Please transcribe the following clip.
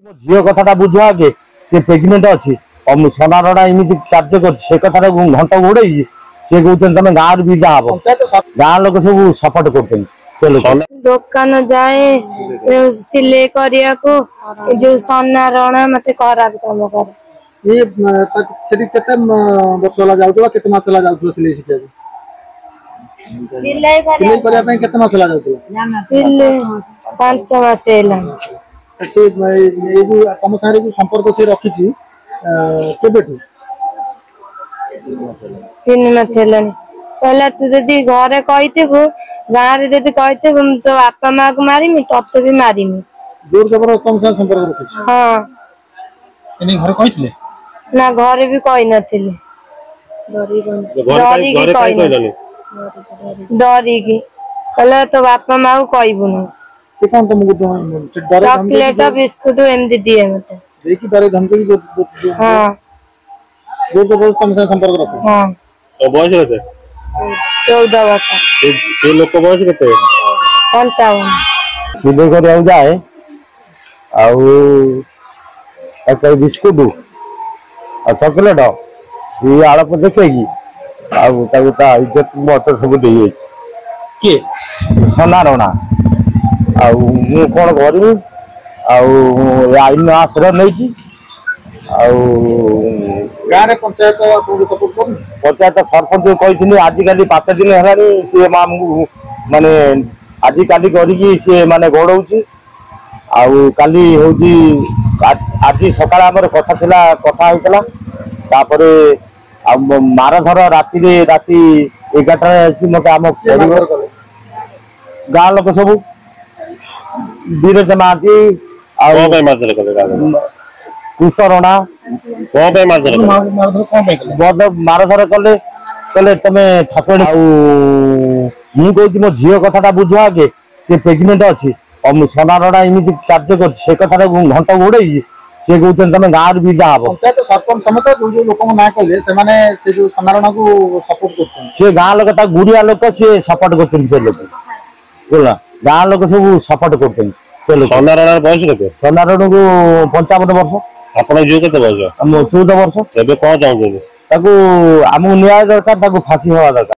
ମୋ ଝିଅ କଥାଟା ବୁଝ ଆଗେ। ସେ ପ୍ରେଗନେଣ୍ଟ ଅଛି, ସୋନାରଡ଼ା ଏମିତି କାର୍ଯ୍ୟ କରୁଛି, ସେ କଥାଟା ଘଣ୍ଟ ଘୋଡ଼େଇକି ସେ କହୁଛନ୍ତି ତମେ ଗାଁରୁ ବିଦା ହବ। ଗାଁ ଲୋକ ସବୁ ସପୋର୍ଟ କରୁଛନ୍ତି। ସେ ଲୋକ ଦୋକାନ ଯାଏ ସିଲେଇ କରିବାକୁ, ଯୋଉ ସୋନାରଣା ମତେ ଖରାପ କାମ କରେ। ସେଠି କେତେ ବର୍ଷ ହେଲା ଯାଉଥିଲ, କେତେ ମାସ ହେଲା ଯାଉଥିଲ ସିଲେଇ ଶିଖିବାକୁ? ସିଲେଇ କରିବା ପାଇଁ କେତେ ମାସ ହେଲା ଯାଉଥିଲ? ସିଲେଇ 5 ମାସ ହେଲା। ସେ ଏଇ ଯୋଉ ତମ ସାଙ୍ଗରେ ଯୋଉ ସମ୍ପର୍କ ସେ ରଖିଛି କେବେଠୁ? 3 ମାସ ହେଲାଣି। କହିଲା ତୁ ଯଦି ଘରେ କହିଥିବୁ, ଗାଁରେ ଯଦି କହିଥିବୁ ମୁଁ ତୋ ବାପା ମାଆକୁ ମାରିମି, ତତେ ବି ମାରିମି। ଜୋର ଜବରଦସ୍ତ ତମ ସାଙ୍ଗେ ସମ୍ପର୍କ ରଖିଛି? ହଁ। ଘରେ କହିଥିଲେ? ନା ଘରେ ବି କହିନଥିଲି। ଡରିକି କହିଲା ତୋ ବାପା ମାଆକୁ କହିବୁନି। ସେ କଣ ତମକୁ ଚକଲେଟ ବିସ୍କୁଟ ଏମିତି ଦିଏ ମତେ। ଦେଇକି ଡରେଇ ଧମକେଇକି ଜୋର ଜବରଦସ୍ତ ତମ ସାଙ୍ଗେ ସମ୍ପର୍କ ରଖେ? ହଁ। ବୟସ କେତେ? 14 ବର୍ଷ। ସେ ଲୋକ ବୟସ କେତେ? 55। ସିଲେଇ କରିବାକୁ ଯାଏ, ଆଉ ବିସ୍କୁଟ ଆଉ ଚକୋଲେଟ ଇଏ ଆଳପ ଦେଖେଇକି ଆଉ ତାକୁ ତା ଇଜ୍ଜତ ମତ ସବୁ ଦେଇଯାଇଛି। କିଏ? ସୋନାରଣା। ଆଉ ମୁଁ କଣ କରିବି? ଆଉ ଆଇନ ଆଶ୍ରୟ ନେଇଛି। ଆଉ ଗାଁରେ ପଞ୍ଚାୟତ ସରପଞ୍ଚ କହିଥିଲି, ଆଜିକାଲି 5 ଦିନ ହେଲାଣି ସିଏ ଆମକୁ ମାନେ ଆଜିକାଲି କରିକି ସିଏ ମାନେ ଗୋଡଉଛି। ଆଉ କାଲି ହଉଛି, ଆଜି ସକାଳେ ଆମର କଥା ହେଇଥିଲା। ତାପରେ ଆଉ ମାରଧର ରାତି 11ଟାରେ ଆସି ମତେ ଆମ ଗାଁ ଲୋକ ସବୁ ବିରଜା ମହାନ୍ତି ଆଉ କୁଶରଣା ମାରଧର କଲେ, କହିଲେ ତମେ ଠାକୁରାଣୀ। ଆଉ ମୁଁ କହୁଛି ମୋ ଝିଅ କଥାଟା ବୁଝ ଆଗେ। ସେ ପ୍ରେଗନେଣ୍ଟ ଅଛି, ସୋନାରଡ଼ା ଏମିତି କାର୍ଯ୍ୟ କରୁଛି, ସେ କଥାଟା ଘଣ୍ଟ ଘୋଡ଼େଇକି ସେ କହୁଛନ୍ତି ତମେ ଗାଁରୁ ବିଦା ହବ। ପଞ୍ଚାୟତ ସରପଞ୍ଚ ସମେତ ଯୋଉ ଲୋକଙ୍କ ନାଁ କହିଲେ, ସେମାନେ ସେ ଯୋଉ ସୋନାରଣାକୁ ସପୋର୍ଟ କରୁଛନ୍ତି। ସେ ଗାଁ ଲୋକ, ତା ଗୁଡିଆ ଲୋକ, ସିଏ ସପୋର୍ଟ କରୁଛନ୍ତି। ସେ ଲୋକ ବୁଝିଲ, ଗାଁ ଲୋକ ସବୁ ସପୋର୍ଟ କରୁଛନ୍ତି। ସେ ଲୋକ ସୋନାରଣାର ବୟସ କେତେ? ସୋନାରଣାକୁ 55 ବର୍ଷ। ଆପଣଙ୍କ ଝିଅ କେତେ ବୟସ? 14 ବର୍ଷ। ଏବେ କଣ ଚାହୁଁଛନ୍ତି? ତାକୁ ଆମକୁ ନ୍ୟାୟ ଦରକାର, ତାକୁ ଫାଶୀ ହବା ଦରକାର।